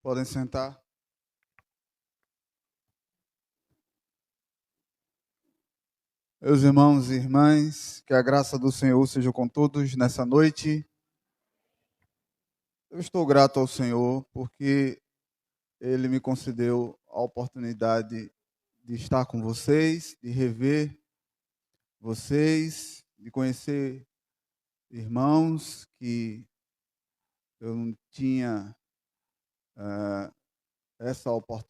Podem sentar. Meus irmãos e irmãs, que a graça do Senhor seja com todos nessa noite. Eu estou grato ao Senhor porque Ele me concedeu a oportunidade de estar com vocês, de rever vocês, de conhecer irmãos que eu não tinha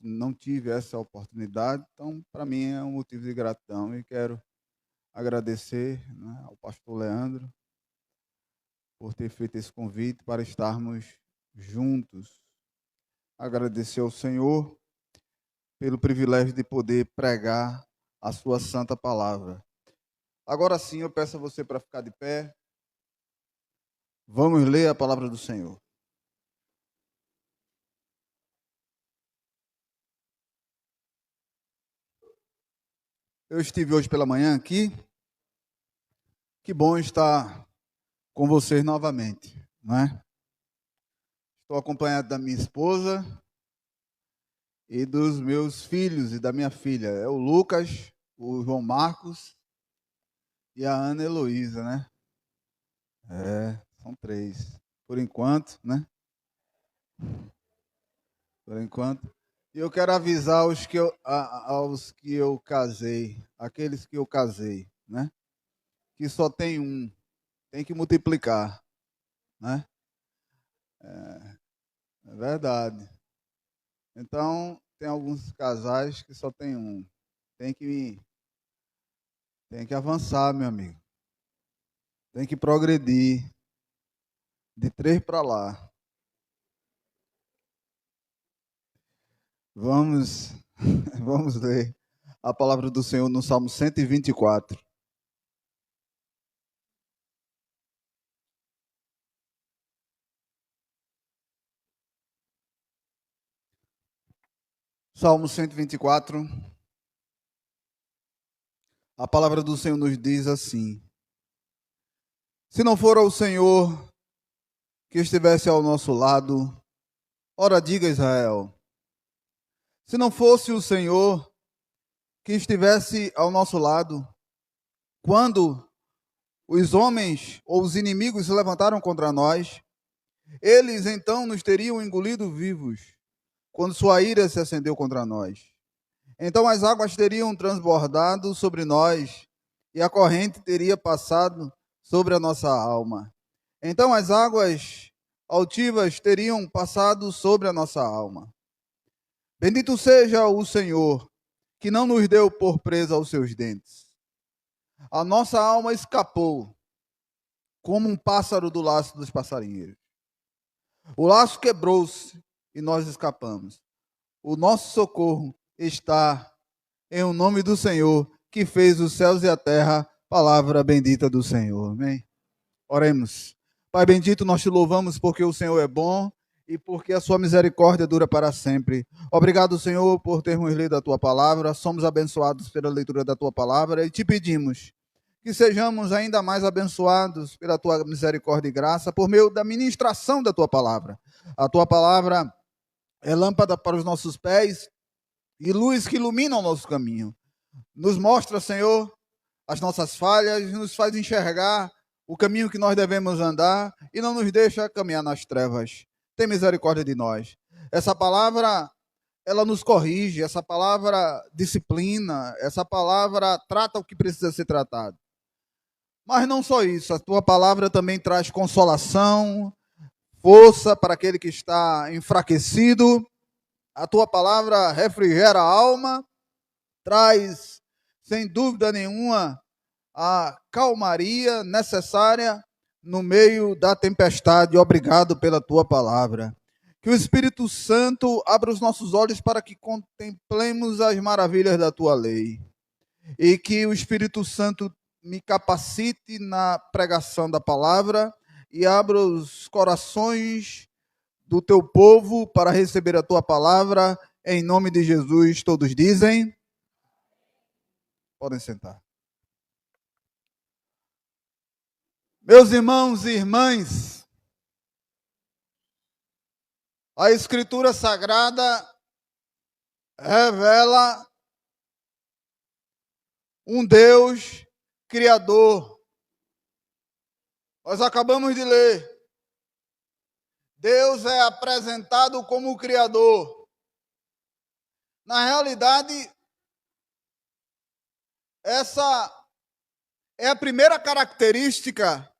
não tive essa oportunidade. Então, para mim é um motivo de gratidão e quero agradecer, né, ao pastor Leandro por ter feito esse convite para estarmos juntos. Agradecer ao Senhor pelo privilégio de poder pregar a sua santa palavra. Agora sim, eu peço a você para ficar de pé. Vamos ler a palavra do Senhor. Eu estive hoje pela manhã aqui. Que bom estar com vocês novamente, não é? Estou acompanhado da minha esposa e dos meus filhos e da minha filha. É o Lucas, o João Marcos e a Ana Heloísa, né? São 3. Por enquanto, né? Por enquanto. E eu quero avisar aos que eu casei, aqueles que eu casei, né? Que só tem um. Tem que multiplicar, né? É verdade. Então, tem alguns casais que só tem um. Tem que avançar, meu amigo. Tem que progredir. De 3 para lá. Vamos ler a palavra do Senhor no Salmo 124. Salmo 124. A palavra do Senhor nos diz assim: se não for o Senhor que estivesse ao nosso lado, ora diga Israel, se não fosse o Senhor que estivesse ao nosso lado, quando os homens ou os inimigos se levantaram contra nós, eles então nos teriam engolido vivos, quando sua ira se acendeu contra nós. Então as águas teriam transbordado sobre nós, e a corrente teria passado sobre a nossa alma. Então as águas altivas teriam passado sobre a nossa alma. Bendito seja o Senhor, que não nos deu por presa aos seus dentes. A nossa alma escapou, como um pássaro do laço dos passarinheiros. O laço quebrou-se e nós escapamos. O nosso socorro está em o nome do Senhor, que fez os céus e a terra, palavra bendita do Senhor. Amém? Oremos. Pai bendito, nós te louvamos porque o Senhor é bom e porque a sua misericórdia dura para sempre. Obrigado, Senhor, por termos lido a tua palavra. Somos abençoados pela leitura da tua palavra e te pedimos que sejamos ainda mais abençoados pela tua misericórdia e graça por meio da ministração da tua palavra. A tua palavra é lâmpada para os nossos pés e luz que ilumina o nosso caminho. Nos mostra, Senhor, as nossas falhas, nos faz enxergar o caminho que nós devemos andar e não nos deixa caminhar nas trevas. Tem misericórdia de nós. Essa palavra, ela nos corrige, essa palavra disciplina, essa palavra trata o que precisa ser tratado. Mas não só isso, a tua palavra também traz consolação, força para aquele que está enfraquecido. A tua palavra refrigera a alma, traz, sem dúvida nenhuma, a calmaria necessária no meio da tempestade. Obrigado pela tua palavra. Que o Espírito Santo abra os nossos olhos para que contemplemos as maravilhas da tua lei. E que o Espírito Santo me capacite na pregação da palavra e abra os corações do teu povo para receber a tua palavra. Em nome de Jesus, todos dizem. Podem sentar. Meus irmãos e irmãs, A Escritura Sagrada revela um Deus criador. Nós acabamos de ler. Deus é apresentado como o criador. Na realidade, essa é a primeira característica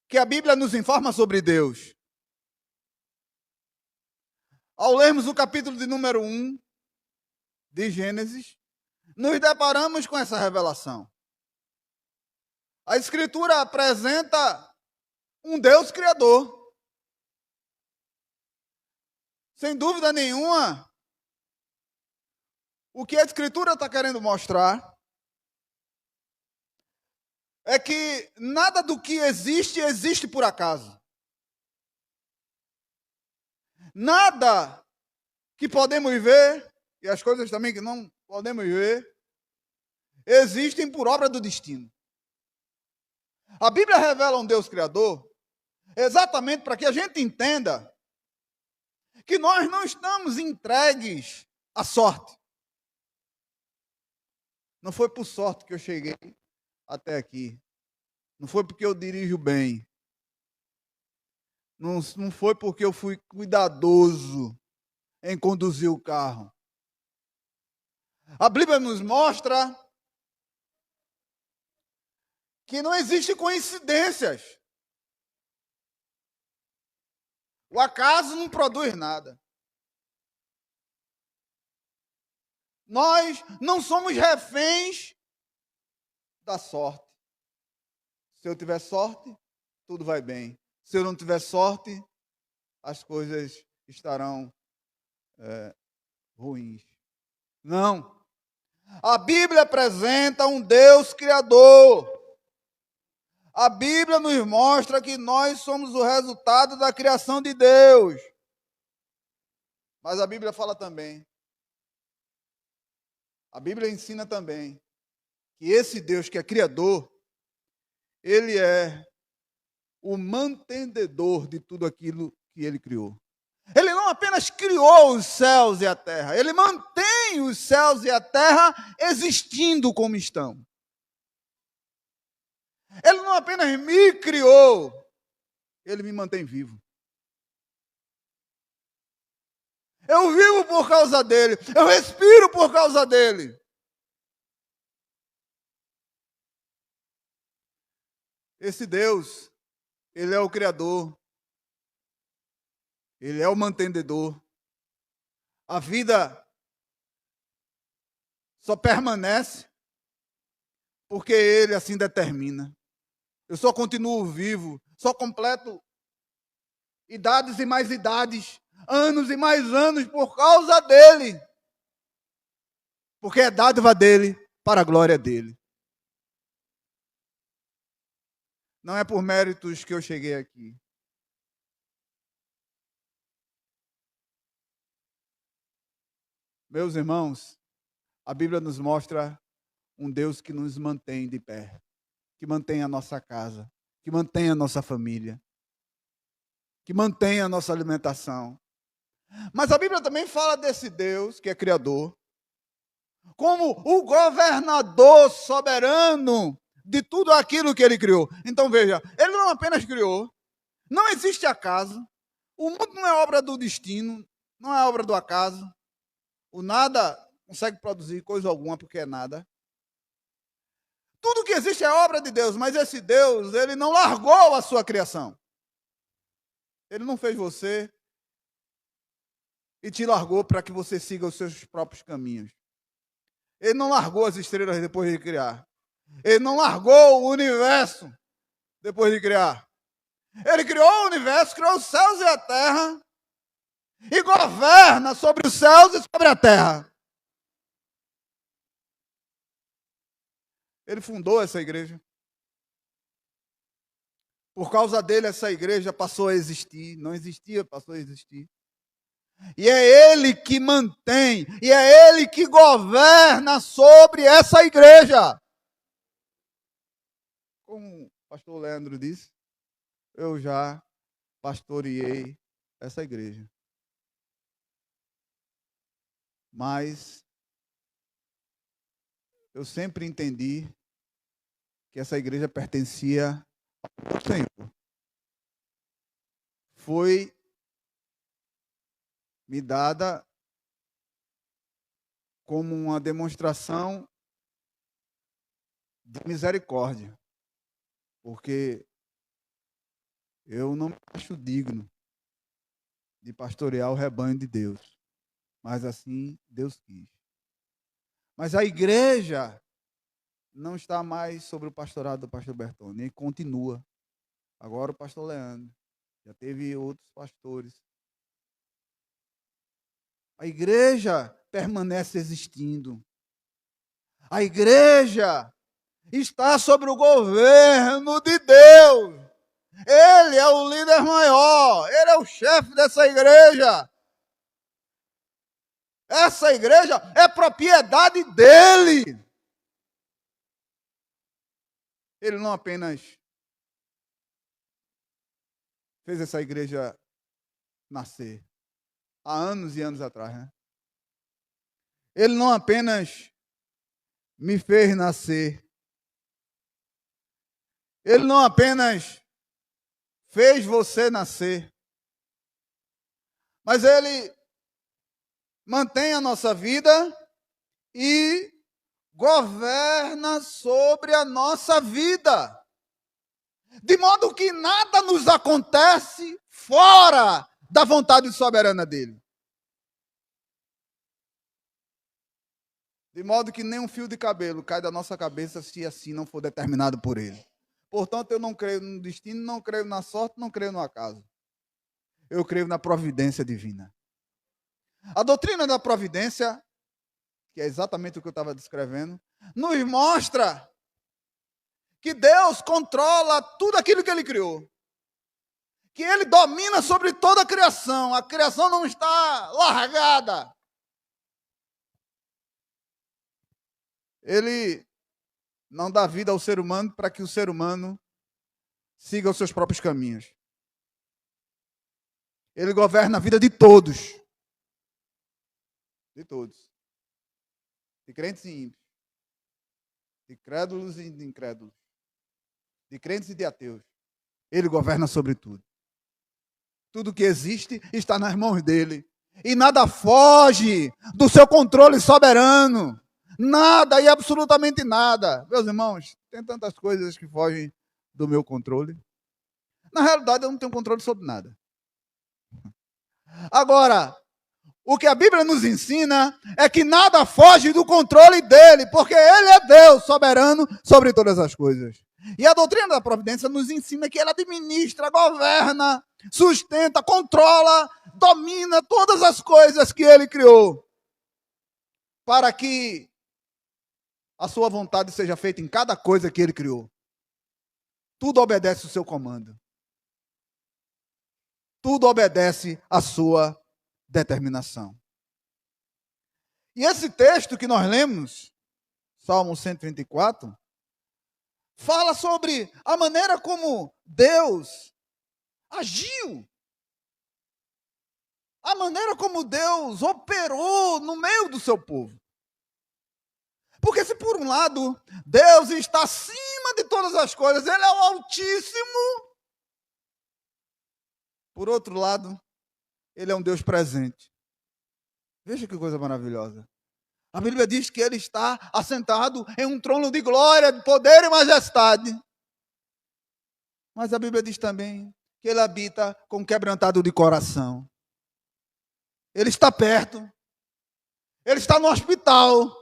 que a Bíblia nos informa sobre Deus. Ao lermos o capítulo de número 1 de Gênesis, nos deparamos com essa revelação. A Escritura apresenta um Deus criador. Sem dúvida nenhuma, o que a Escritura está querendo mostrar é que nada do que existe, existe por acaso. Nada que podemos ver, e as coisas também que não podemos ver, existem por obra do destino. A Bíblia revela um Deus criador exatamente para que a gente entenda que nós não estamos entregues à sorte. Não foi por sorte que eu cheguei até aqui. Não foi porque eu dirijo bem. Não foi porque eu fui cuidadoso em conduzir o carro. A Bíblia nos mostra que não existe coincidências. O acaso não produz nada. Nós não somos reféns da sorte. Se eu tiver sorte, tudo vai bem. Se eu não tiver sorte, as coisas estarão ruins. Não. A Bíblia apresenta um Deus criador. A Bíblia nos mostra que nós somos o resultado da criação de Deus. Mas a Bíblia fala também, a Bíblia ensina também, que esse Deus que é criador, ele é o mantenedor de tudo aquilo que ele criou. Ele não apenas criou os céus e a terra, ele mantém os céus e a terra existindo como estão. Ele não apenas me criou, ele me mantém vivo. Eu vivo por causa dele, eu respiro por causa dele. Esse Deus, ele é o criador, ele é o mantenedor. A vida só permanece porque ele assim determina. Eu só continuo vivo, só completo idades e mais idades, anos e mais anos por causa dele. Porque é dádiva dele para a glória dele. Não é por méritos que eu cheguei aqui. Meus irmãos, a Bíblia nos mostra um Deus que nos mantém de pé, que mantém a nossa casa, que mantém a nossa família, que mantém a nossa alimentação. Mas a Bíblia também fala desse Deus que é criador, como o governador soberano de tudo aquilo que ele criou. Então veja, ele não apenas criou, não existe acaso, o mundo não é obra do destino, não é obra do acaso, o nada consegue produzir coisa alguma porque é nada. Tudo que existe é obra de Deus, mas esse Deus, ele não largou a sua criação. Ele não fez você e te largou para que você siga os seus próprios caminhos. Ele não largou as estrelas depois de criar. Ele não largou o universo depois de criar. Ele criou o universo, criou os céus e a terra e governa sobre os céus e sobre a terra. Ele fundou essa igreja. Por causa dele, essa igreja passou a existir. Não existia, passou a existir. E é ele que mantém, e é ele que governa sobre essa igreja. Como o pastor Leandro disse, eu já pastoreei essa igreja. mas eu sempre entendi que essa igreja pertencia ao Senhor. Foi me dada como uma demonstração de misericórdia, porque eu não me acho digno de pastorear o rebanho de Deus, mas assim Deus quis. Mas a igreja não está mais sobre o pastorado do pastor Bertone, e continua. Agora o pastor Leandro, já teve outros pastores. A igreja permanece existindo. A igreja está sobre o governo de Deus. Ele é o líder maior, ele é o chefe dessa igreja. Essa igreja é propriedade dele. Ele não apenas fez essa igreja nascer há anos e anos atrás, né? Ele não apenas me fez nascer. Ele não apenas fez você nascer, mas ele mantém a nossa vida e governa sobre a nossa vida. De modo que nada nos acontece fora da vontade soberana dele. De modo que nem um fio de cabelo cai da nossa cabeça se assim não for determinado por ele. Portanto, eu não creio no destino, não creio na sorte, não creio no acaso. Eu creio na providência divina. A doutrina da providência, que é exatamente o que eu estava descrevendo, nos mostra que Deus controla tudo aquilo que ele criou. Que ele domina sobre toda a criação. A criação não está largada. Ele não dá vida ao ser humano para que o ser humano siga os seus próprios caminhos. Ele governa a vida de todos. De todos. De crentes e ímpios. De crédulos e de incrédulos. De crentes e de ateus. Ele governa sobre tudo. Tudo que existe está nas mãos dele. E nada foge do seu controle soberano. Nada e absolutamente nada. Meus irmãos, tem tantas coisas que fogem do meu controle. Na realidade, eu não tenho controle sobre nada. Agora, o que a Bíblia nos ensina é que nada foge do controle dele, porque ele é Deus soberano sobre todas as coisas. E a doutrina da providência nos ensina que ele administra, governa, sustenta, controla, domina todas as coisas que ele criou, para que a sua vontade seja feita em cada coisa que ele criou. Tudo obedece o seu comando. Tudo obedece a sua determinação. E esse texto que nós lemos, Salmo 134, fala sobre a maneira como Deus agiu. A maneira como Deus operou no meio do seu povo. Porque se por um lado Deus está acima de todas as coisas, ele é o Altíssimo. Por outro lado, ele é um Deus presente. Veja que coisa maravilhosa. A Bíblia diz que ele está assentado em um trono de glória, de poder e majestade. Mas a Bíblia diz também que ele habita com quebrantado de coração. Ele está perto. Ele está no hospital.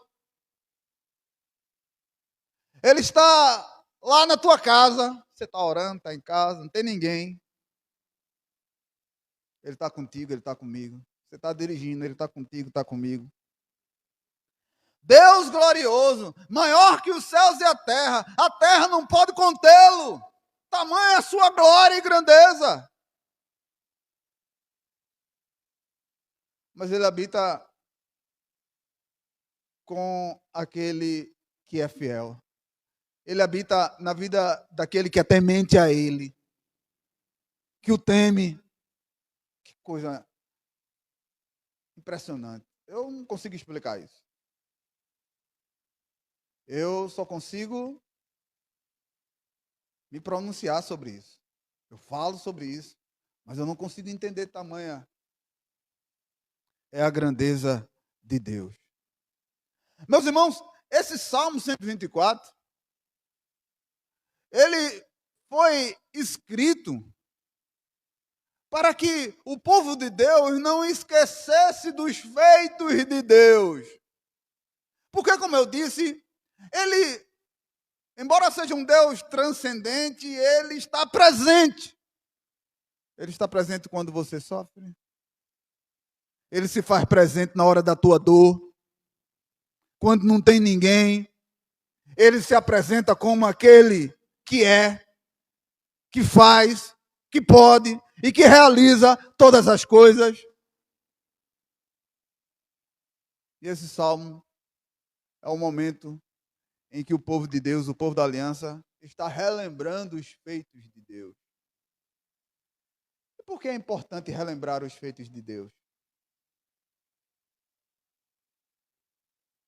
Ele está lá na tua casa. Você está orando, está em casa, não tem ninguém. Ele está contigo, ele está comigo. Você está dirigindo, ele está contigo, está comigo. Deus glorioso, maior que os céus e a terra não pode contê-lo. Tamanha a sua glória e grandeza. Mas ele habita com aquele que é fiel. Ele habita na vida daquele que é temente a ele, que o teme. Que coisa impressionante. Eu não consigo explicar isso. Eu só consigo me pronunciar sobre isso. Eu falo sobre isso, mas eu não consigo entender tamanha é a grandeza de Deus. Meus irmãos, esse Salmo 124, ele foi escrito para que o povo de Deus não esquecesse dos feitos de Deus. Porque, como eu disse, ele, embora seja um Deus transcendente, ele está presente. Ele está presente quando você sofre. Ele se faz presente na hora da tua dor. Quando não tem ninguém, ele se apresenta como aquele que é, que faz, que pode e que realiza todas as coisas. E esse salmo é o momento em que o povo de Deus, o povo da aliança, está relembrando os feitos de Deus. E por que é importante relembrar os feitos de Deus?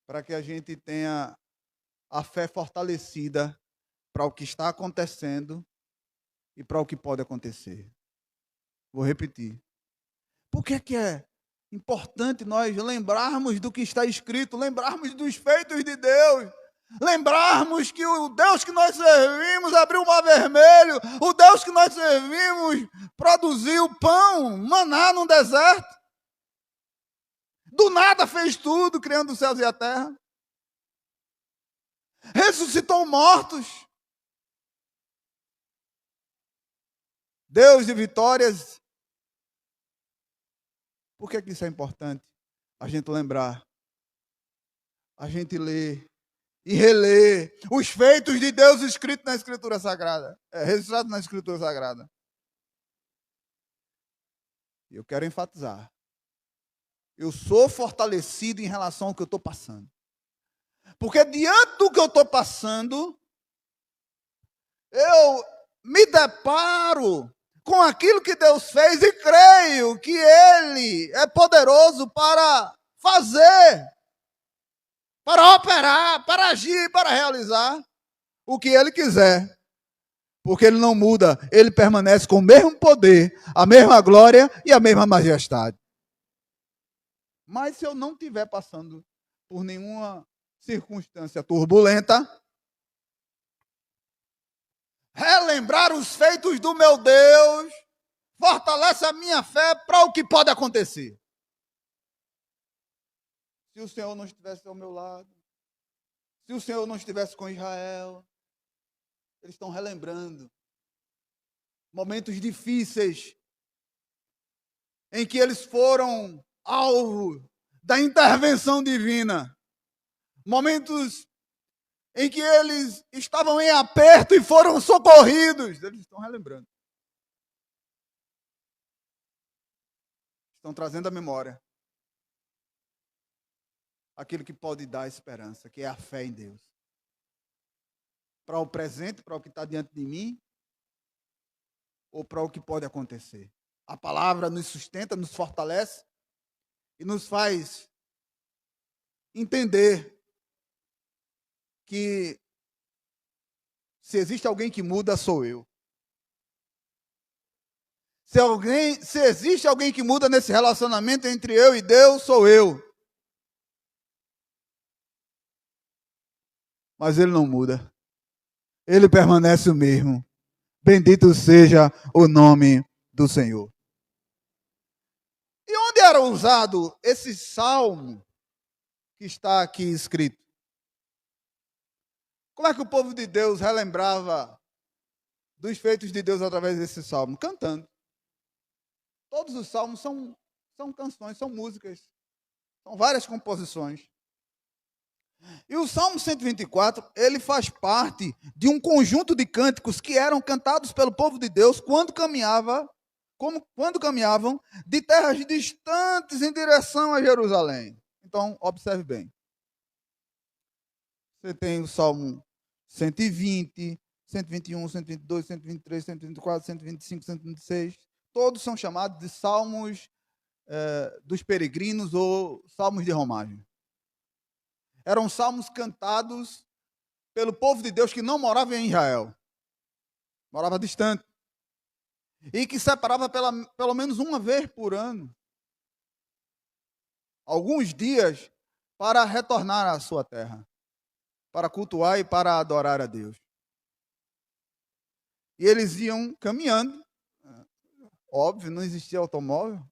Para que a gente tenha a fé fortalecida para o que está acontecendo e para o que pode acontecer. Vou repetir. Por que é importante nós lembrarmos do que está escrito, lembrarmos dos feitos de Deus, lembrarmos que o Deus que nós servimos abriu o mar vermelho, o Deus que nós servimos produziu pão, maná no deserto, do nada fez tudo, criando os céus e a terra, ressuscitou mortos, Deus de vitórias. Por que isso é importante? A gente lembrar, a gente ler e reler os feitos de Deus escritos na Escritura Sagrada, registrados na Escritura Sagrada. Eu quero enfatizar, eu sou fortalecido em relação ao que eu estou passando. Porque diante do que eu estou passando, eu me deparo com aquilo que Deus fez e creio que Ele é poderoso para fazer, para operar, para agir, para realizar o que Ele quiser. Porque Ele não muda, Ele permanece com o mesmo poder, a mesma glória e a mesma majestade. Mas se eu não estiver passando por nenhuma circunstância turbulenta, relembrar os feitos do meu Deus fortalece a minha fé para o que pode acontecer. Se o Senhor não estivesse ao meu lado, se o Senhor não estivesse com Israel, eles estão relembrando momentos difíceis em que eles foram alvo da intervenção divina, momentos em que eles estavam em aperto e foram socorridos. Eles estão relembrando. Estão trazendo à memória aquilo que pode dar esperança, que é a fé em Deus. Para o presente, para o que está diante de mim, ou para o que pode acontecer. A palavra nos sustenta, nos fortalece e nos faz entender que se existe alguém que muda, sou eu. Se existe alguém que muda nesse relacionamento entre eu e Deus, sou eu. Mas Ele não muda. Ele permanece o mesmo. Bendito seja o nome do Senhor. E onde era usado esse salmo que está aqui escrito? Como é que o povo de Deus relembrava dos feitos de Deus através desse salmo? Cantando. Todos os salmos são canções, são músicas. São várias composições. E o Salmo 124, ele faz parte de um conjunto de cânticos que eram cantados pelo povo de Deus quando caminhavam de terras distantes em direção a Jerusalém. Então, observe bem. Você tem o Salmo 120, 121, 122, 123, 124, 125, 126. Todos são chamados de salmos dos peregrinos ou salmos de romagem. Eram salmos cantados pelo povo de Deus que não morava em Israel, morava distante, e que separava pelo menos uma vez por ano, alguns dias, para retornar à sua terra, para cultuar e para adorar a Deus. E eles iam caminhando, óbvio, não existia automóvel,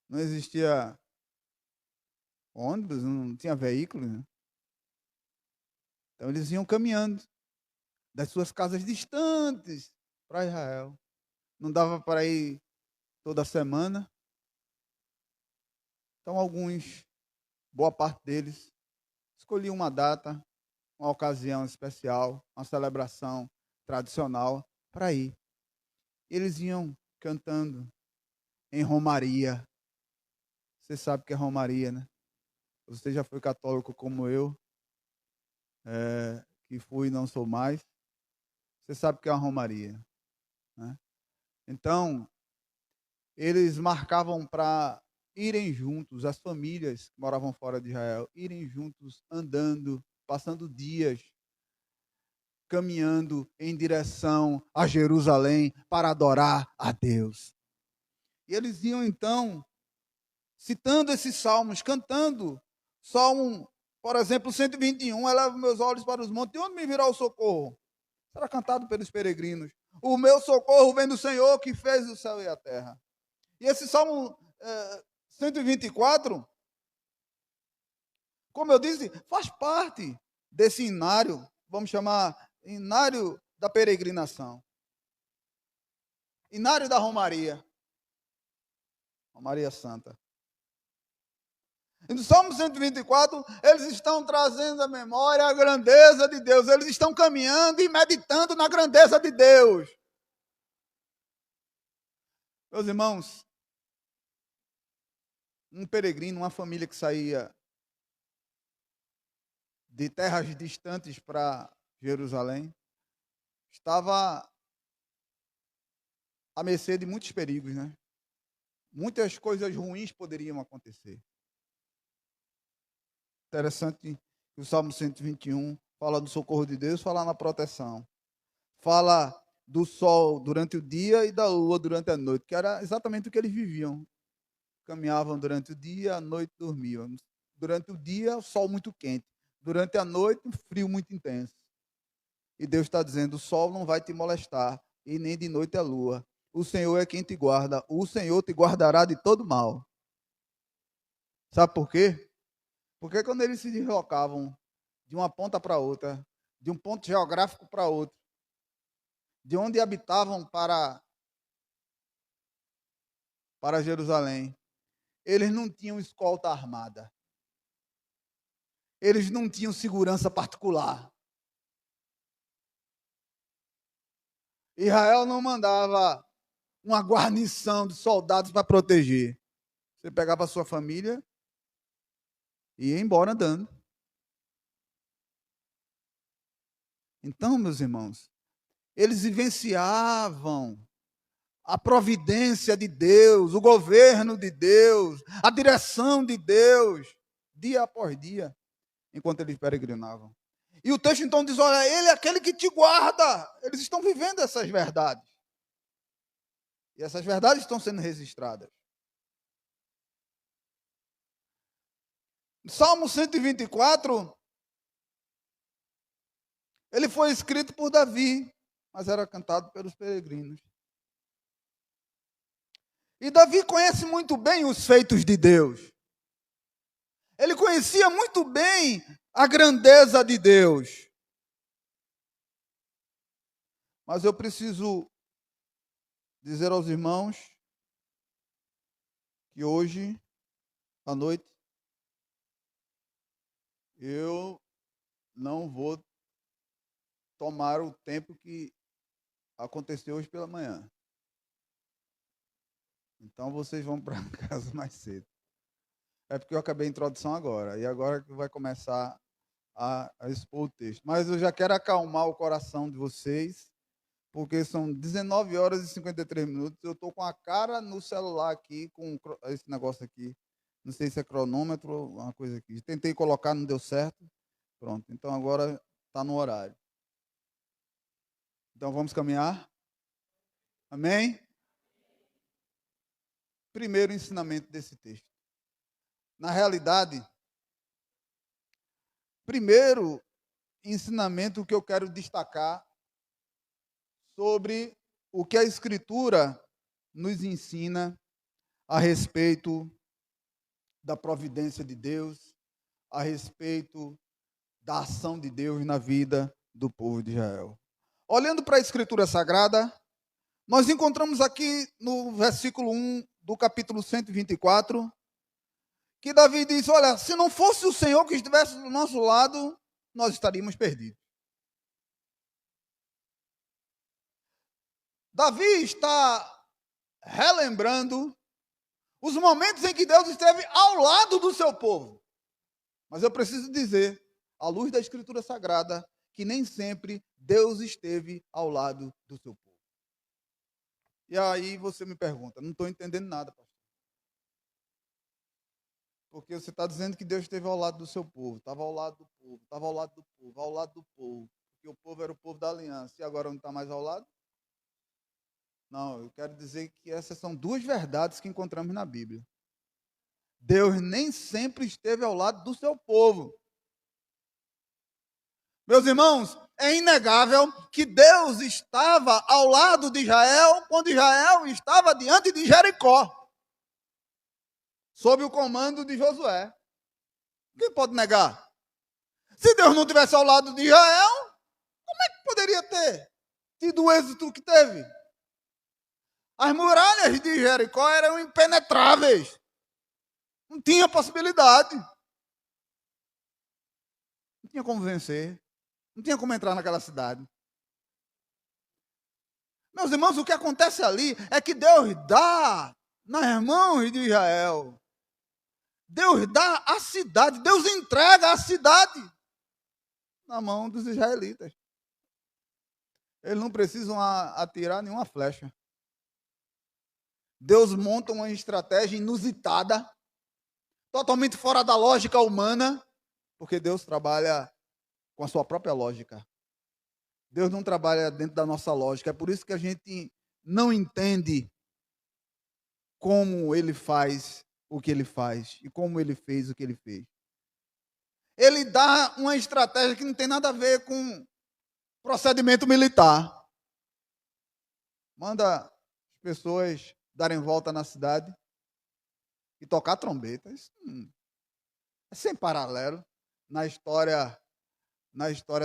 não existia ônibus, não tinha veículo, né? Então eles iam caminhando das suas casas distantes para Israel. Não dava para ir toda semana. Então alguns, boa parte deles, escolhiam uma data, uma ocasião especial, uma celebração tradicional para ir. Eles iam cantando em romaria. Você sabe o que é romaria, né? Você já foi católico como eu, que fui e não sou mais. Você sabe o que é uma romaria, né? Então, eles marcavam para irem juntos, as famílias que moravam fora de Israel, irem juntos, andando, passando dias, caminhando em direção a Jerusalém para adorar a Deus. E eles iam então, citando esses salmos, cantando. Salmo, por exemplo, 121, eleva meus olhos para os montes, de onde me virá o socorro? Será cantado pelos peregrinos. O meu socorro vem do Senhor que fez o céu e a terra. E esse Salmo 124, como eu disse, faz parte desse inário, vamos chamar inário da peregrinação. Inário da Romaria. Romaria Santa. E no Salmo 124, eles estão trazendo à memória a grandeza de Deus. Eles estão caminhando e meditando na grandeza de Deus. Meus irmãos, um peregrino, uma família que saía de terras distantes para Jerusalém, estava à mercê de muitos perigos, né? Muitas coisas ruins poderiam acontecer. Interessante que o Salmo 121 fala do socorro de Deus, fala na proteção. Fala do sol durante o dia e da lua durante a noite, que era exatamente o que eles viviam. Caminhavam durante o dia, à noite dormiam. Durante o dia, o sol muito quente. Durante a noite, um frio muito intenso. E Deus está dizendo, o sol não vai te molestar, e nem de noite a lua. O Senhor é quem te guarda. O Senhor te guardará de todo mal. Sabe por quê? Porque quando eles se deslocavam de uma ponta para outra, de um ponto geográfico para outro, de onde habitavam para Jerusalém, eles não tinham escolta armada. Eles não tinham segurança particular. Israel não mandava uma guarnição de soldados para proteger. Você pegava a sua família e ia embora andando. Então, meus irmãos, eles vivenciavam a providência de Deus, o governo de Deus, a direção de Deus, dia após dia, enquanto eles peregrinavam. E o texto então diz, olha, ele é aquele que te guarda. Eles estão vivendo essas verdades. E essas verdades estão sendo registradas. Salmo 124, ele foi escrito por Davi, mas era cantado pelos peregrinos. E Davi conhece muito bem os feitos de Deus. Ele conhecia muito bem a grandeza de Deus. Mas eu preciso dizer aos irmãos que hoje, à noite, eu não vou tomar o tempo que aconteceu hoje pela manhã. Então vocês vão para casa mais cedo. É porque eu acabei a introdução agora. E agora que vai começar a expor o texto. Mas eu já quero acalmar o coração de vocês, porque são 19 horas e 53 minutos. Eu estou com a cara no celular aqui, com esse negócio aqui. Não sei se é cronômetro ou uma coisa aqui. Tentei colocar, não deu certo. Pronto, então agora está no horário. Então vamos caminhar? Amém? Primeiro ensinamento desse texto. Na realidade, primeiro ensinamento que eu quero destacar sobre o que a Escritura nos ensina a respeito da providência de Deus, a respeito da ação de Deus na vida do povo de Israel. Olhando para a Escritura Sagrada, nós encontramos aqui no versículo 1 do capítulo 124, que Davi diz, olha, se não fosse o Senhor que estivesse do nosso lado, nós estaríamos perdidos. Davi está relembrando os momentos em que Deus esteve ao lado do seu povo. Mas eu preciso dizer, à luz da Escritura Sagrada, que nem sempre Deus esteve ao lado do seu povo. E aí você me pergunta, não estou entendendo nada, pastor. Porque você está dizendo que Deus esteve ao lado do seu povo, estava ao lado do povo, estava ao lado do povo, ao lado do povo. Porque o povo era o povo da aliança, e agora não está mais ao lado? Não, eu quero dizer que essas são duas verdades que encontramos na Bíblia. Deus nem sempre esteve ao lado do seu povo. Meus irmãos, é inegável que Deus estava ao lado de Israel quando Israel estava diante de Jericó, sob o comando de Josué. Quem pode negar? Se Deus não estivesse ao lado de Israel, como é que poderia ter tido o êxito que teve? As muralhas de Jericó eram impenetráveis. Não tinha possibilidade. Não tinha como vencer. Não tinha como entrar naquela cidade. Meus irmãos, o que acontece ali é que Deus dá nas mãos de Israel. Deus dá a cidade. Deus entrega a cidade na mão dos israelitas. Eles não precisam atirar nenhuma flecha. Deus monta uma estratégia inusitada, totalmente fora da lógica humana, porque Deus trabalha com a sua própria lógica. Deus não trabalha dentro da nossa lógica. É por isso que a gente não entende como Ele faz o que Ele faz e como Ele fez o que Ele fez. Ele dá uma estratégia que não tem nada a ver com procedimento militar. Manda as pessoas darem volta na cidade e tocar trombeta. Isso é sem paralelo na história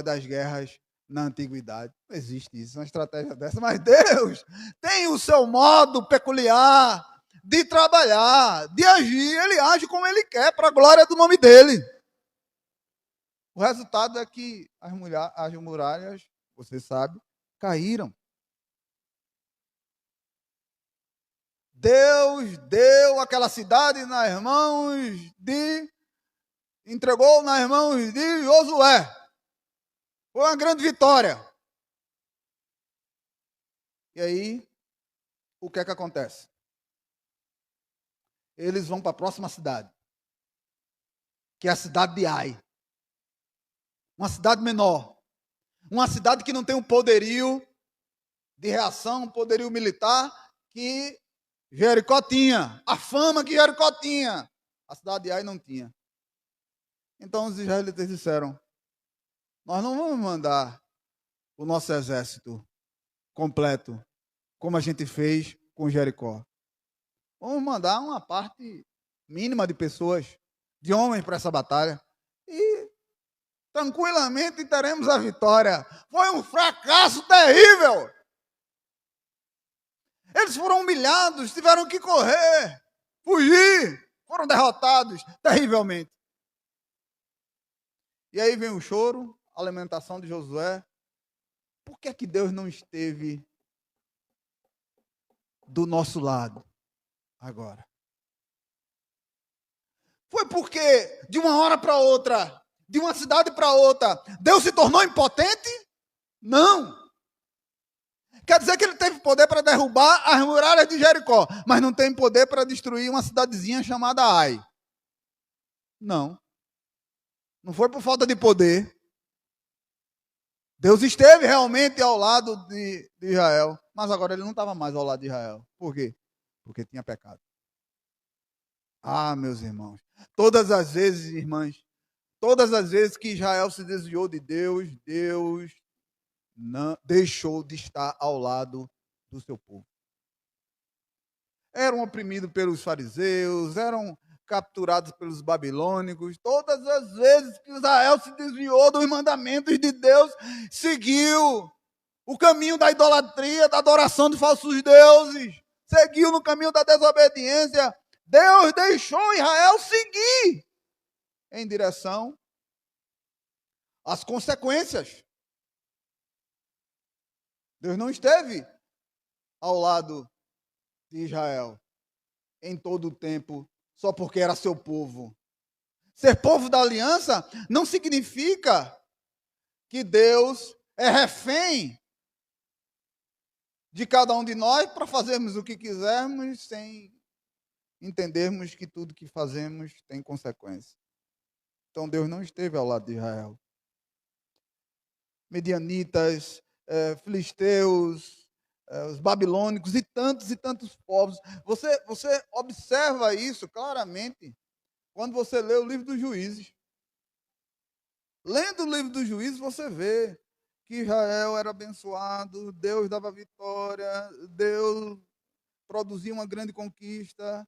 das guerras na antiguidade. Não existe isso, uma estratégia dessa. Mas Deus tem o seu modo peculiar de trabalhar, de agir. Ele age como Ele quer, para a glória do nome dEle. O resultado é que as muralhas, você sabe, caíram. Deus deu aquela cidade nas mãos entregou nas mãos de Josué. Foi uma grande vitória. E aí, o que é que acontece? Eles vão para a próxima cidade, que é a cidade de Ai. Uma cidade menor. Uma cidade que não tem um poderio de reação, um poderio militar que Jericó tinha, a fama que Jericó tinha, a cidade de Ai não tinha. Então os israelitas disseram, nós não vamos mandar o nosso exército completo, como a gente fez com Jericó. Vamos mandar uma parte mínima de pessoas, de homens para essa batalha, e tranquilamente teremos a vitória. Foi um fracasso terrível. Eles foram humilhados, tiveram que correr, fugir, foram derrotados terrivelmente. E aí vem o choro, a lamentação de Josué. Por que é que Deus não esteve do nosso lado agora? Foi porque de uma hora para outra, de uma cidade para outra, Deus se tornou impotente? Não. Quer dizer que ele teve poder para derrubar as muralhas de Jericó, mas não tem poder para destruir uma cidadezinha chamada Ai. Não. Não foi por falta de poder. Deus esteve realmente ao lado de Israel, mas agora ele não estava mais ao lado de Israel. Por quê? Porque tinha pecado. Ah, meus irmãos, todas as vezes, irmãs, todas as vezes que Israel se desviou de Deus, Deus não deixou de estar ao lado do seu povo. Eram oprimidos pelos fariseus, eram capturados pelos babilônicos. Todas as vezes que Israel se desviou dos mandamentos de Deus, seguiu o caminho da idolatria, da adoração de falsos deuses, seguiu no caminho da desobediência, Deus deixou Israel seguir em direção às consequências. Deus não esteve ao lado de Israel em todo o tempo, só porque era seu povo. Ser povo da aliança não significa que Deus é refém de cada um de nós para fazermos o que quisermos sem entendermos que tudo que fazemos tem consequência. Então Deus não esteve ao lado de Israel. Medianitas, filisteus, os babilônicos e tantos povos. Você observa isso claramente quando você lê o livro dos Juízes. Lendo o livro dos Juízes, você vê que Israel era abençoado, Deus dava vitória, Deus produzia uma grande conquista.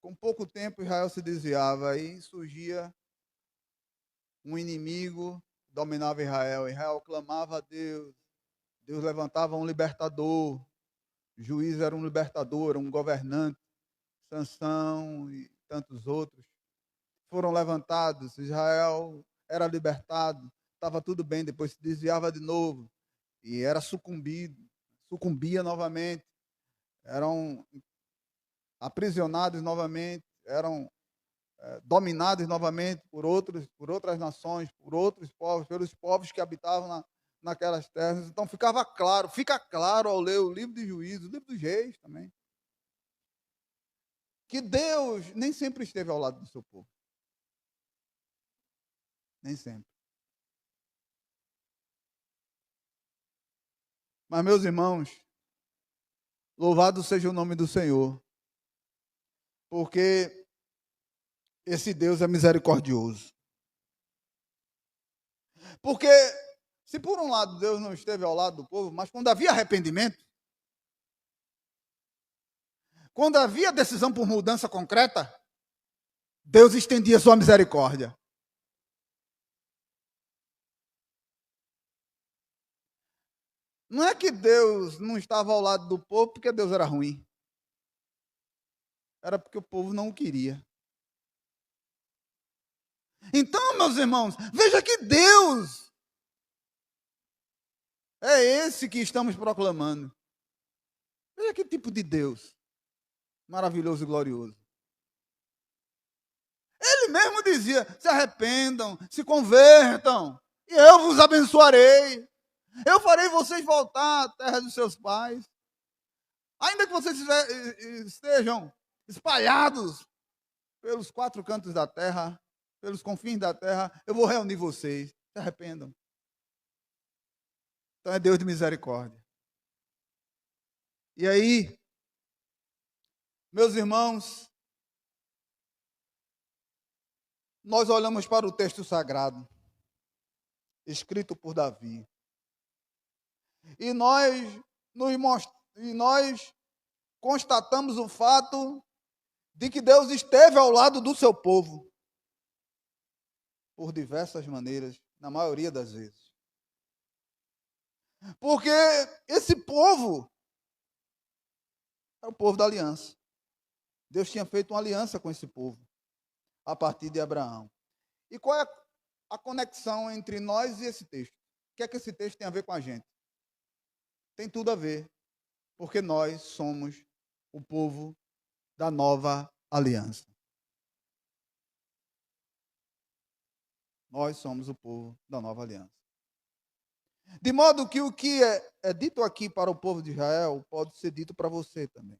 Com pouco tempo, Israel se desviava, aí surgia um inimigo, dominava Israel. Israel clamava a Deus, Deus levantava um libertador, o juiz era um libertador, um governante, Sansão e tantos outros. Foram levantados, Israel era libertado, estava tudo bem, depois se desviava de novo e era sucumbia novamente, eram aprisionados novamente, eram dominados novamente por outras nações, por outros povos, pelos povos que habitavam naquelas terras. Então fica claro ao ler o livro de Juízes, o livro dos Reis também, que Deus nem sempre esteve ao lado do seu povo. Nem sempre. Mas, meus irmãos, louvado seja o nome do Senhor, porque esse Deus é misericordioso. Porque, se por um lado Deus não esteve ao lado do povo, mas quando havia arrependimento, quando havia decisão por mudança concreta, Deus estendia sua misericórdia. Não é que Deus não estava ao lado do povo porque Deus era ruim. Era porque o povo não o queria. Então, meus irmãos, veja que Deus é esse que estamos proclamando. Veja que tipo de Deus maravilhoso e glorioso. Ele mesmo dizia: se arrependam, se convertam, e eu vos abençoarei. Eu farei vocês voltar à terra dos seus pais. Ainda que vocês estejam espalhados pelos quatro cantos da terra, pelos confins da terra, eu vou reunir vocês. Se arrependam. Então é Deus de misericórdia. E aí, meus irmãos, nós olhamos para o texto sagrado, escrito por Davi, e nós constatamos o fato de que Deus esteve ao lado do seu povo, por diversas maneiras, na maioria das vezes. Porque esse povo é o povo da aliança. Deus tinha feito uma aliança com esse povo, a partir de Abraão. E qual é a conexão entre nós e esse texto? O que é que esse texto tem a ver com a gente? Tem tudo a ver, porque nós somos o povo da nova aliança. Nós somos o povo da nova aliança. De modo que o que é dito aqui para o povo de Israel pode ser dito para você também.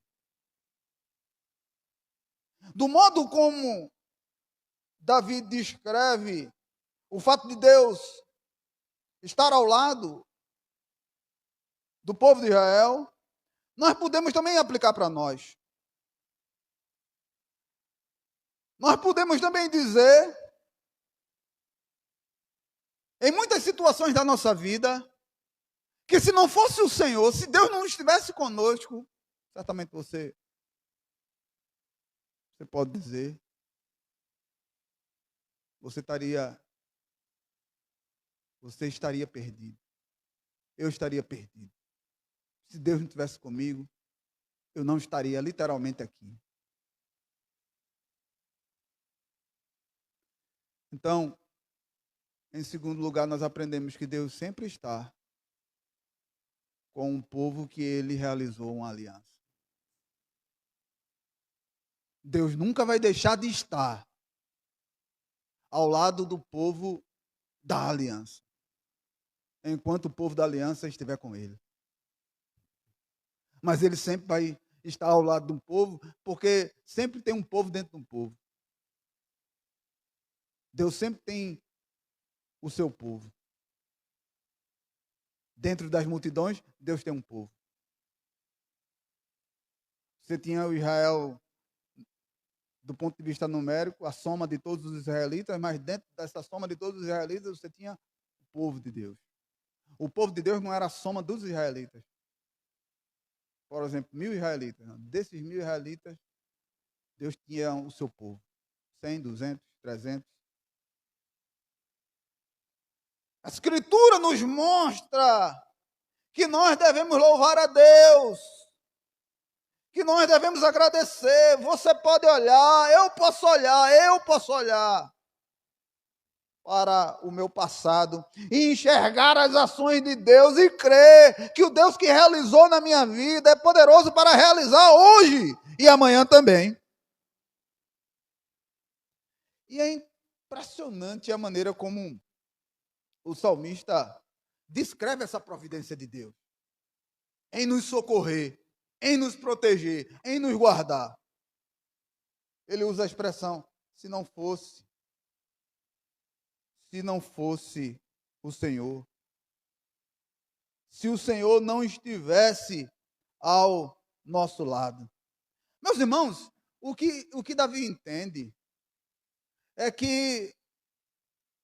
Do modo como Davi descreve o fato de Deus estar ao lado do povo de Israel, nós podemos também aplicar para nós. Nós podemos também dizer, em muitas situações da nossa vida, que se não fosse o Senhor, se Deus não estivesse conosco, certamente você pode dizer, você estaria perdido. Eu estaria perdido. Se Deus não estivesse comigo, eu não estaria literalmente aqui. Então, em segundo lugar, nós aprendemos que Deus sempre está com um povo que ele realizou uma aliança. Deus nunca vai deixar de estar ao lado do povo da aliança, enquanto o povo da aliança estiver com ele. Mas ele sempre vai estar ao lado de um povo, porque sempre tem um povo dentro de um povo. Deus sempre tem o seu povo. Dentro das multidões, Deus tem um povo. Você tinha o Israel, do ponto de vista numérico, a soma de todos os israelitas, mas dentro dessa soma de todos os israelitas, você tinha o povo de Deus. O povo de Deus não era a soma dos israelitas. Por exemplo, 1.000 israelitas. Desses 1.000 israelitas, Deus tinha o seu povo. 100, 200, 300. A Escritura nos mostra que nós devemos louvar a Deus, que nós devemos agradecer. Você pode olhar, eu posso olhar para o meu passado e enxergar as ações de Deus e crer que o Deus que realizou na minha vida é poderoso para realizar hoje e amanhã também. E é impressionante a maneira como o salmista descreve essa providência de Deus em nos socorrer, em nos proteger, em nos guardar. Ele usa a expressão, se não fosse o Senhor, se o Senhor não estivesse ao nosso lado. Meus irmãos, o que Davi entende é que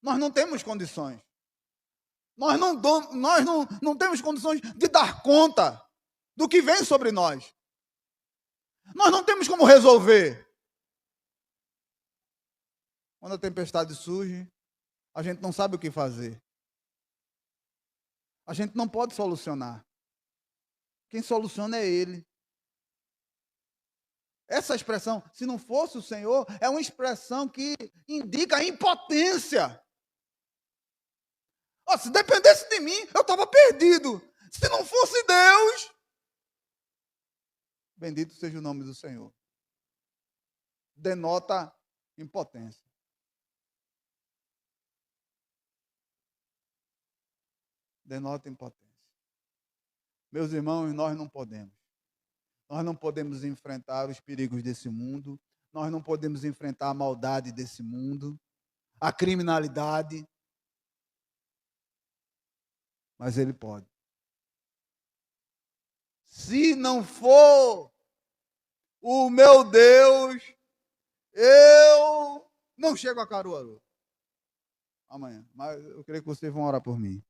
nós não temos condições. Nós não temos condições de dar conta do que vem sobre nós. Nós não temos como resolver. Quando a tempestade surge, a gente não sabe o que fazer. A gente não pode solucionar. Quem soluciona é Ele. Essa expressão, se não fosse o Senhor, é uma expressão que indica a impotência. Oh, se dependesse de mim, eu estava perdido. Se não fosse Deus, bendito seja o nome do Senhor. Denota impotência. Denota impotência. Meus irmãos, nós não podemos. Nós não podemos enfrentar os perigos desse mundo. Nós não podemos enfrentar a maldade desse mundo, a criminalidade. Mas Ele pode. Se não for o meu Deus, eu não chego a Caruaru amanhã. Mas eu creio que vocês vão orar por mim.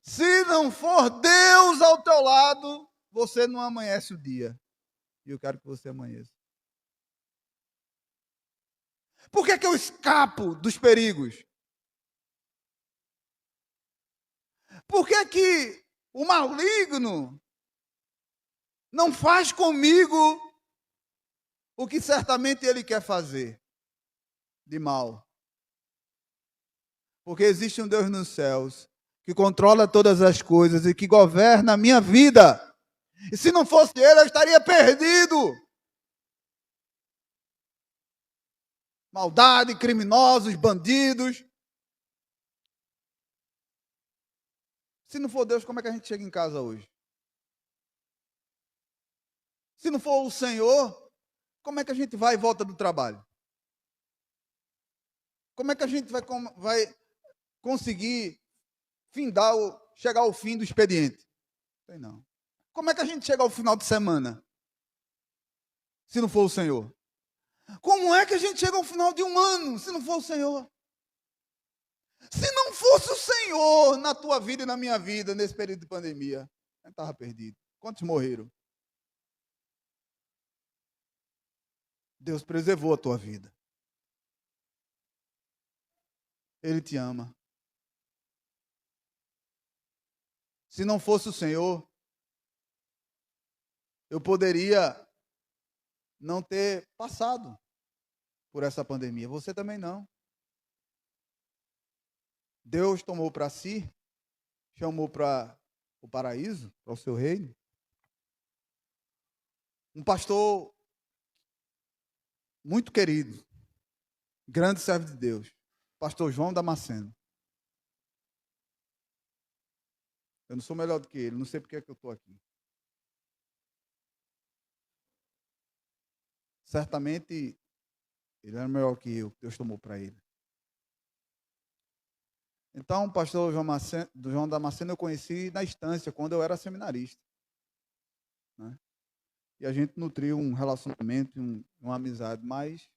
Se não for Deus ao teu lado, você não amanhece o dia. E eu quero que você amanheça. Por que eu escapo dos perigos? Por que o maligno não faz comigo o que certamente ele quer fazer de mal? Porque existe um Deus nos céus que controla todas as coisas e que governa a minha vida. E se não fosse Ele, eu estaria perdido. Maldade, criminosos, bandidos, Se não for Deus, como é que a gente chega em casa hoje? Se não for o Senhor, como é que a gente vai e volta do trabalho? Como é que a gente vai conseguir chegar ao fim do expediente? Sei não. Como é que a gente chega ao final de semana? Se não for o Senhor? Como é que a gente chega ao final de um ano, se não for o Senhor? Se não fosse o Senhor na tua vida e na minha vida, nesse período de pandemia, a gente estava perdido. Quantos morreram? Deus preservou a tua vida. Ele te ama. Se não fosse o Senhor, eu poderia não ter passado por essa pandemia. Você também não. Deus tomou para si, chamou para o paraíso, para o seu reino. Um pastor muito querido, grande servo de Deus, pastor João Damasceno. Eu não sou melhor do que ele, não sei porque é que eu estou aqui. Certamente ele era melhor que eu, Deus tomou para ele. Então, o pastor João Damasceno eu conheci na estância, quando eu era seminarista. Né? E a gente nutriu um relacionamento, uma amizade, mas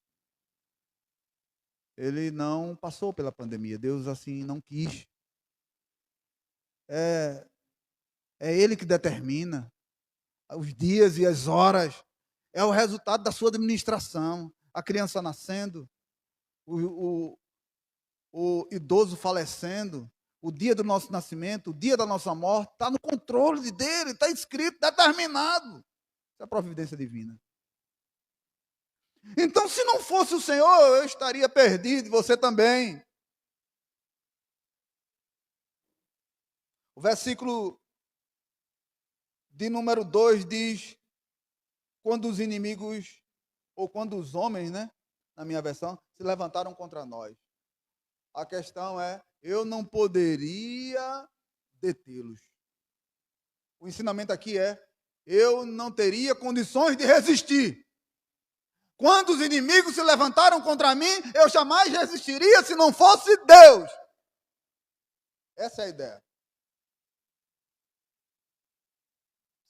ele não passou pela pandemia. Deus assim não quis. É ele que determina os dias e as horas. É o resultado da sua administração. A criança nascendo, o idoso falecendo, o dia do nosso nascimento, o dia da nossa morte, está no controle dele, está escrito, determinado. Isso é a providência divina. Então, se não fosse o Senhor, eu estaria perdido, você também. O versículo de número 2 diz: quando os inimigos, ou quando os homens, né, na minha versão, se levantaram contra nós. A questão é, eu não poderia detê-los. O ensinamento aqui é, eu não teria condições de resistir. Quando os inimigos se levantaram contra mim, eu jamais resistiria se não fosse Deus. Essa é a ideia.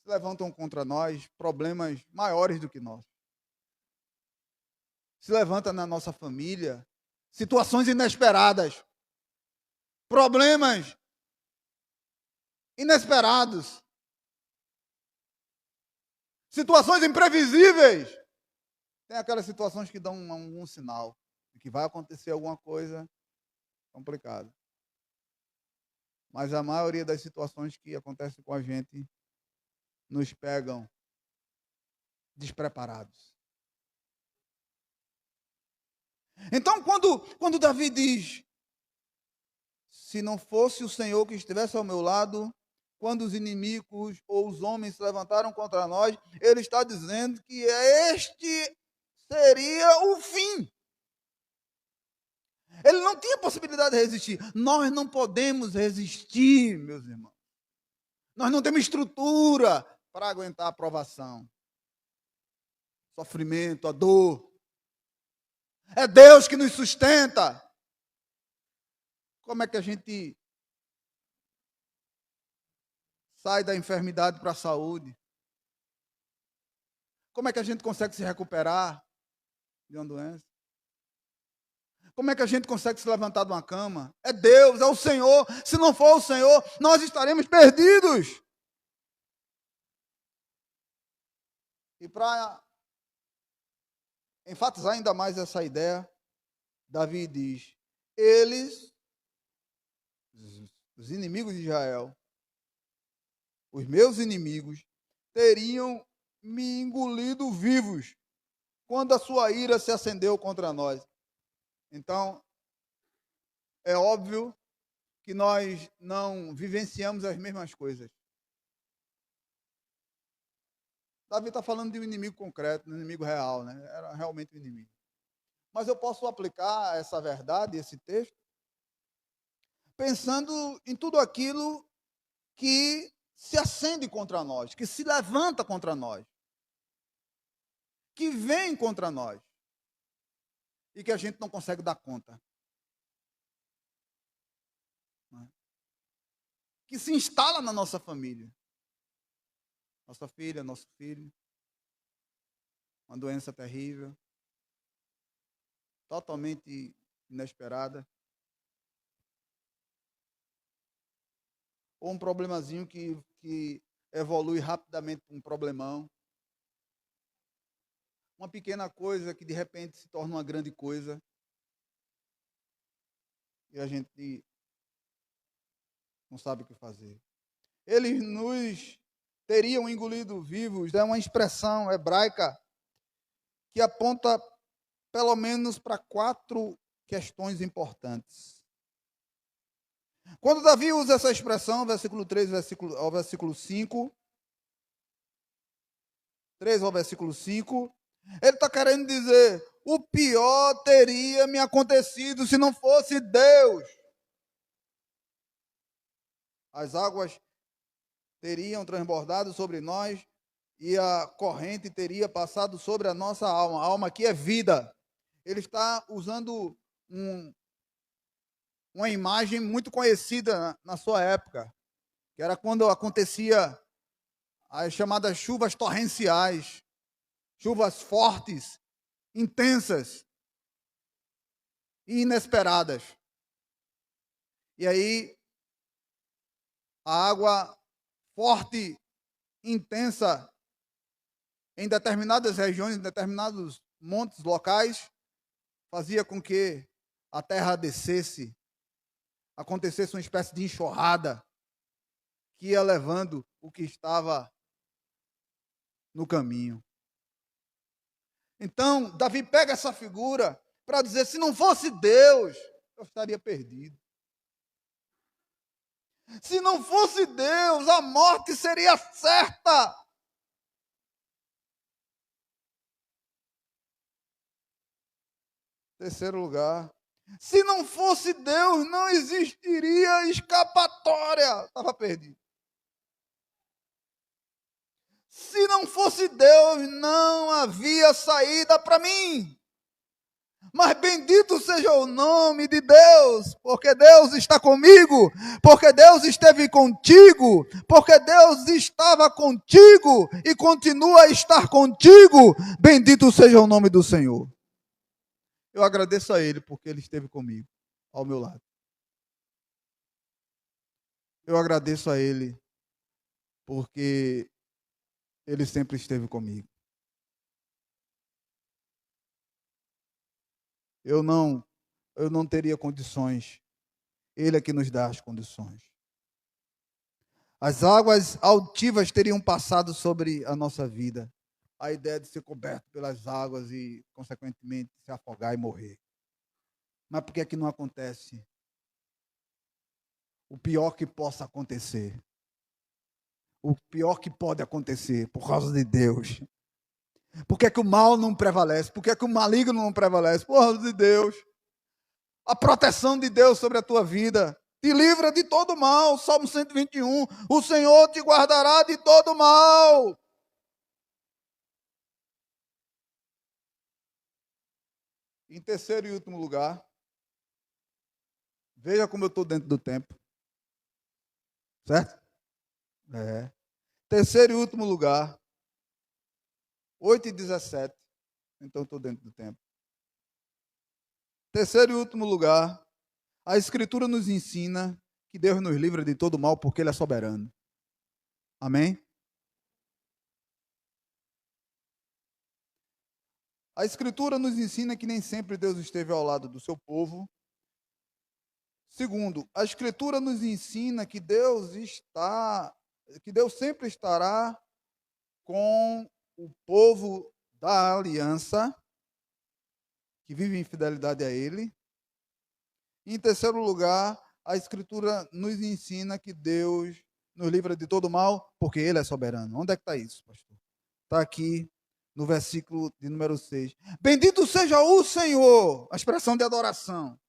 Se levantam contra nós problemas maiores do que nós. Se levanta na nossa família situações inesperadas, problemas inesperados, situações imprevisíveis. Tem aquelas situações que dão um sinal de que vai acontecer alguma coisa complicada. Mas a maioria das situações que acontecem com a gente nos pegam despreparados. Então, quando Davi diz, se não fosse o Senhor que estivesse ao meu lado, quando os inimigos ou os homens se levantaram contra nós, ele está dizendo que este seria o fim. Ele não tinha possibilidade de resistir. Nós não podemos resistir, meus irmãos. Nós não temos estrutura para aguentar a provação, sofrimento, a dor. É Deus que nos sustenta. Como é que a gente sai da enfermidade para a saúde? Como é que a gente consegue se recuperar de uma doença? Como é que a gente consegue se levantar de uma cama? É Deus, é o Senhor. Se não for o Senhor, nós estaremos perdidos. E para enfatizar ainda mais essa ideia, Davi diz, eles, os inimigos de Israel, os meus inimigos, teriam me engolido vivos quando a sua ira se acendeu contra nós. Então, é óbvio que nós não vivenciamos as mesmas coisas. Davi está falando de um inimigo concreto, um inimigo real, né? Era realmente um inimigo. Mas eu posso aplicar essa verdade, esse texto, pensando em tudo aquilo que se acende contra nós, que se levanta contra nós, que vem contra nós e que a gente não consegue dar conta. Que se instala na nossa família. Nossa filha, nosso filho. Uma doença terrível. Totalmente inesperada. Ou um problemazinho que evolui rapidamente para um problemão. Uma pequena coisa que de repente se torna uma grande coisa. E a gente não sabe o que fazer. Eles nos teriam engolido vivos, é uma expressão hebraica que aponta pelo menos para 4 questões importantes. Quando Davi usa essa expressão, versículo 3 ao versículo 5, 3 ao versículo 5, ele está querendo dizer, o pior teria me acontecido se não fosse Deus. As águas teriam transbordado sobre nós e a corrente teria passado sobre a nossa alma. A alma aqui é vida. Ele está usando uma imagem muito conhecida na sua época, que era quando acontecia as chamadas chuvas torrenciais, chuvas fortes, intensas e inesperadas. E aí, a água forte, intensa, em determinadas regiões, em determinados montes locais, fazia com que a terra descesse, acontecesse uma espécie de enxurrada, que ia levando o que estava no caminho. Então, Davi pega essa figura para dizer, se não fosse Deus, eu estaria perdido. Se não fosse Deus, a morte seria certa. Terceiro lugar, se não fosse Deus, não existiria escapatória. Estava perdido. Se não fosse Deus, não havia saída para mim. Mas bendito seja o nome de Deus, porque Deus está comigo, porque Deus esteve contigo, porque Deus estava contigo e continua a estar contigo. Bendito seja o nome do Senhor. Eu agradeço a Ele porque Ele esteve comigo, ao meu lado. Eu agradeço a Ele porque Ele sempre esteve comigo. Eu não teria condições. Ele é que nos dá as condições. As águas altivas teriam passado sobre a nossa vida. A ideia de ser coberto pelas águas e, consequentemente, se afogar e morrer. Mas por que é que não acontece? O pior que possa acontecer. O pior que pode acontecer, por causa de Deus. Por que é que o mal não prevalece? Por que é que o maligno não prevalece? Por causa de Deus. A proteção de Deus sobre a tua vida te livra de todo mal. Salmo 121. O Senhor te guardará de todo mal. Em terceiro e último lugar, veja como eu estou dentro do tempo. Certo? Terceiro e último lugar, 8:17. Então estou dentro do tempo. Terceiro e último lugar, a Escritura nos ensina que Deus nos livra de todo mal porque Ele é soberano. Amém? A Escritura nos ensina que nem sempre Deus esteve ao lado do seu povo. Segundo, a Escritura nos ensina que Deus sempre estará com o povo da aliança, que vive em fidelidade a Ele. E, em terceiro lugar, a Escritura nos ensina que Deus nos livra de todo mal, porque Ele é soberano. Onde é que está isso, pastor? Está aqui no versículo de número 6. Bendito seja o Senhor, a expressão de adoração.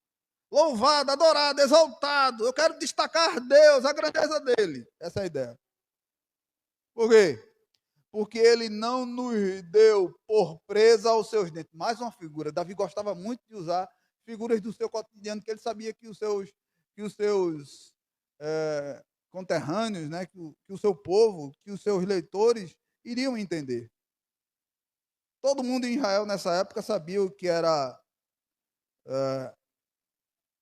louvado, adorado, exaltado. Eu quero destacar Deus, a grandeza dele. Essa é a ideia. Por quê? Porque ele não nos deu por presa aos seus dentes. Mais uma figura. Davi gostava muito de usar figuras do seu cotidiano, que ele sabia que os seus conterrâneos, né, que o seu povo, que os seus leitores iriam entender. Todo mundo em Israel nessa época sabia o que era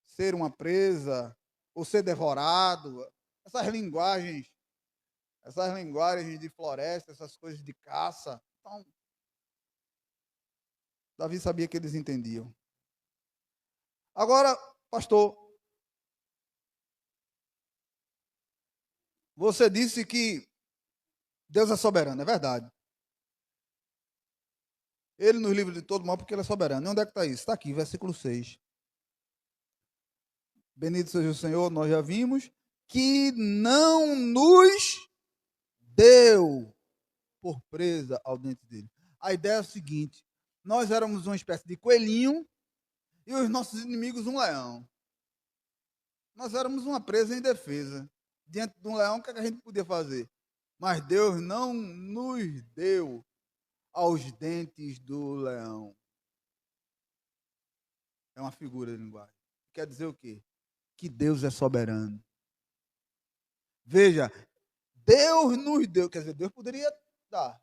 ser uma presa ou ser devorado. Essas linguagens de floresta, essas coisas de caça. Então, Davi sabia que eles entendiam. Agora, pastor, você disse que Deus é soberano, é verdade. Ele nos livra de todo mal porque ele é soberano. E onde é que está isso? Está aqui, versículo 6. Bendito seja o Senhor, nós já vimos, que não nos deu por presa ao dente dele. A ideia é a seguinte: nós éramos uma espécie de coelhinho e os nossos inimigos um leão. Nós éramos uma presa indefesa. Diante de um leão, o que a gente podia fazer? Mas Deus não nos deu aos dentes do leão. É uma figura de linguagem. Quer dizer o quê? Que Deus é soberano. Veja, Deus nos deu, quer dizer, Deus poderia dar.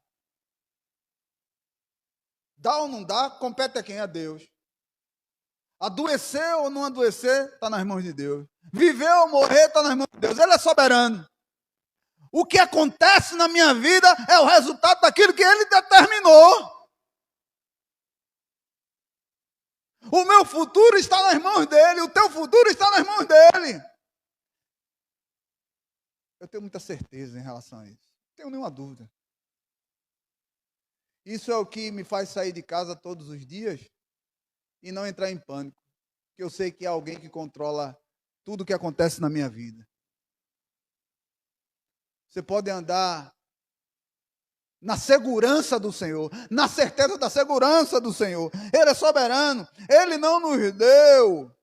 Dá ou não dá, compete a quem? A Deus. Adoecer ou não adoecer, está nas mãos de Deus. Viver ou morrer, está nas mãos de Deus. Ele é soberano. O que acontece na minha vida é o resultado daquilo que ele determinou. O meu futuro está nas mãos dele, o teu futuro está nas mãos dele. Eu tenho muita certeza em relação a isso. Não tenho nenhuma dúvida. Isso é o que me faz sair de casa todos os dias e não entrar em pânico. Porque eu sei que há alguém que controla tudo o que acontece na minha vida. Você pode andar na segurança do Senhor, na certeza da segurança do Senhor. Ele é soberano, ele não nos deu.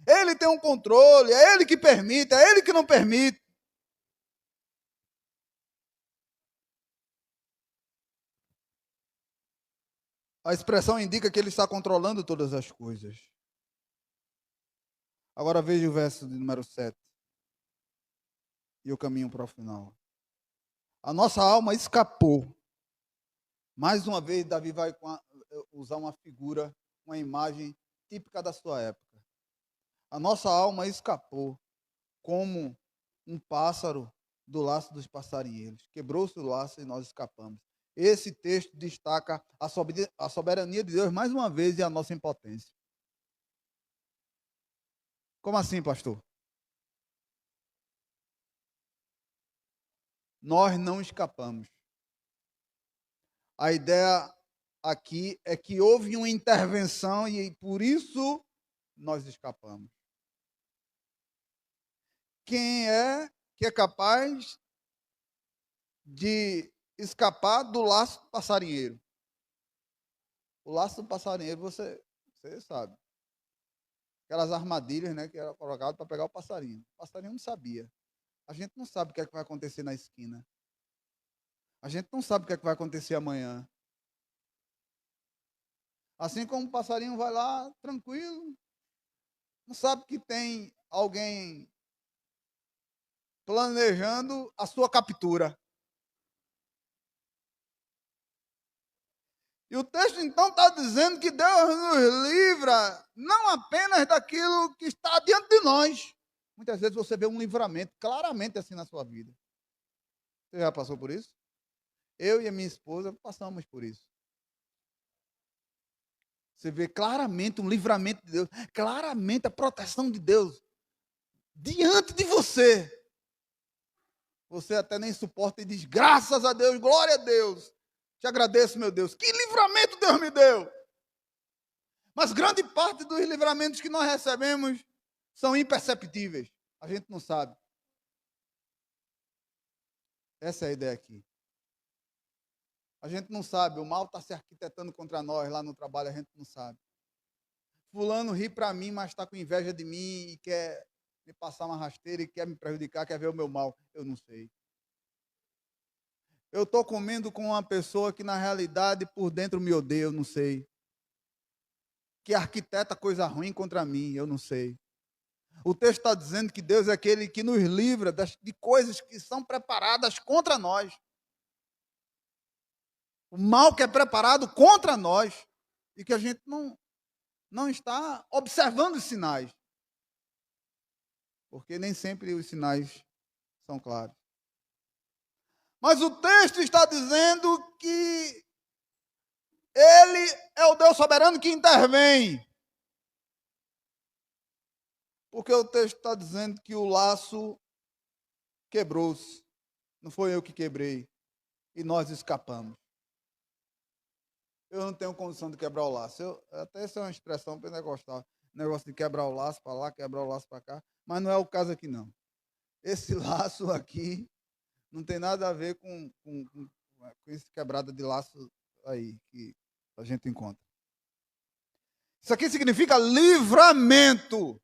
Ele tem um controle, é ele que permite, é ele que não permite. A expressão indica que ele está controlando todas as coisas. Agora veja o verso de número 7. E eu caminho para o final. A nossa alma escapou. Mais uma vez, Davi vai usar uma figura, uma imagem típica da sua época. A nossa alma escapou como um pássaro do laço dos passarinheiros. Quebrou-se o laço e nós escapamos. Esse texto destaca a soberania de Deus mais uma vez e a nossa impotência. Como assim, pastor? Nós não escapamos. A ideia aqui é que houve uma intervenção e por isso nós escapamos. Quem é que é capaz de escapar do laço do passarinheiro? O laço do passarinheiro, você sabe. Aquelas armadilhas, né, que eram colocadas para pegar o passarinho. O passarinho não sabia. A gente não sabe o que é que vai acontecer na esquina. A gente não sabe o que é que vai acontecer amanhã. Assim como o passarinho vai lá, tranquilo, não sabe que tem alguém planejando a sua captura. E o texto então está dizendo que Deus nos livra não apenas daquilo que está diante de nós. Muitas vezes você vê um livramento claramente assim na sua vida. Você já passou por isso? Eu e a minha esposa passamos por isso. Você vê claramente um livramento de Deus, claramente a proteção de Deus diante de você. Você até nem suporta e diz, graças a Deus, glória a Deus. Te agradeço, meu Deus. Que livramento Deus me deu. Mas grande parte dos livramentos que nós recebemos são imperceptíveis. A gente não sabe. Essa é a ideia aqui. A gente não sabe. O mal está se arquitetando contra nós lá no trabalho, a gente não sabe. fulano ri para mim, mas está com inveja de mim e quer me passar uma rasteira e quer me prejudicar, quer ver o meu mal. Eu não sei. Eu estou comendo com uma pessoa que, na realidade, por dentro me odeia, eu não sei. Que arquiteta coisa ruim contra mim, eu não sei. O texto está dizendo que Deus é aquele que nos livra de coisas que são preparadas contra nós. O mal que é preparado contra nós e que a gente não está observando os sinais. Porque nem sempre os sinais são claros. Mas o texto está dizendo que Ele é o Deus soberano que intervém. Porque o texto está dizendo que o laço quebrou-se. Não foi eu que quebrei. E nós escapamos. Eu não tenho condição de quebrar o laço. Até essa é uma expressão pentecostal. Negócio de quebrar o laço para lá, quebrar o laço para cá. Mas não é o caso aqui, não. Esse laço aqui não tem nada a ver com esse quebrada de laço aí que a gente encontra. Isso aqui significa livramento.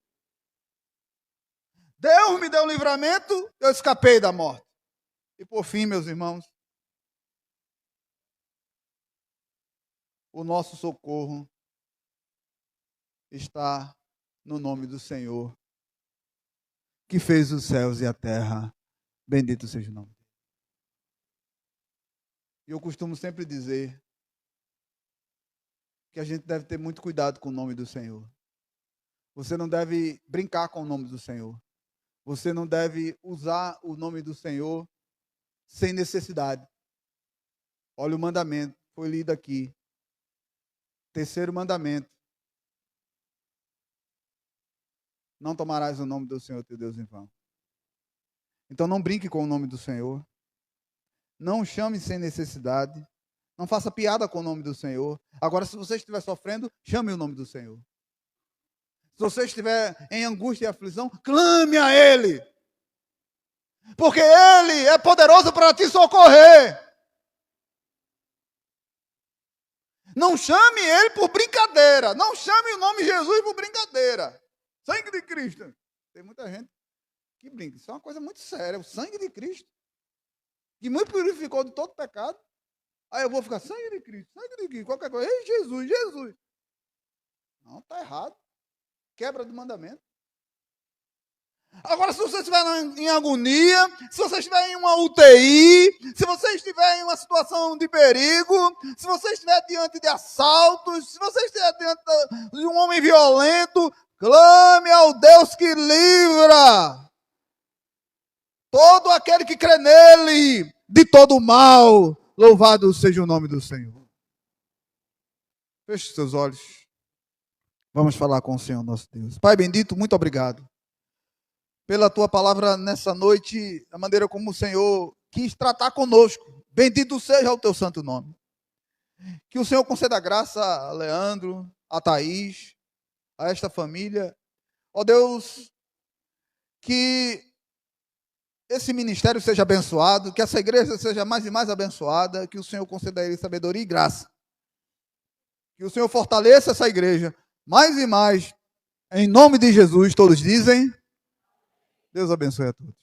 Deus me deu um livramento, eu escapei da morte. E por fim, meus irmãos, o nosso socorro está no nome do Senhor, que fez os céus e a terra. Bendito seja o nome dele. E eu costumo sempre dizer que a gente deve ter muito cuidado com o nome do Senhor. Você não deve brincar com o nome do Senhor. Você não deve usar o nome do Senhor sem necessidade. Olha o mandamento, foi lido aqui. Terceiro mandamento. Não tomarás o nome do Senhor teu Deus em vão. Então não brinque com o nome do Senhor. Não chame sem necessidade. Não faça piada com o nome do Senhor. Agora, se você estiver sofrendo, chame o nome do Senhor. Se você estiver em angústia e aflição, clame a Ele. Porque Ele é poderoso para te socorrer. Não chame Ele por brincadeira. Não chame o nome de Jesus por brincadeira. Sangue de Cristo. Tem muita gente que brinca. Isso é uma coisa muito séria. O sangue de Cristo, que me purificou de todo pecado. Aí eu vou ficar, sangue de Cristo, qualquer coisa. Ei, Jesus, Jesus. Não, está errado. Quebra do mandamento. Agora, se você estiver em agonia, se você estiver em uma UTI, se você estiver em uma situação de perigo, se você estiver diante de assaltos, se você estiver diante de um homem violento, clame ao Deus que livra todo aquele que crê nele de todo o mal. Louvado seja o nome do Senhor. Feche seus olhos. Vamos falar com o Senhor nosso Deus. Pai bendito, muito obrigado pela tua palavra nessa noite, a maneira como o Senhor quis tratar conosco. Bendito seja o teu santo nome. Que o Senhor conceda graça a Leandro, a Thaís, a esta família. Ó Deus, que esse ministério seja abençoado, que essa igreja seja mais e mais abençoada, que o Senhor conceda a ele sabedoria e graça. Que o Senhor fortaleça essa igreja mais e mais. Em nome de Jesus, todos dizem. Deus abençoe a todos.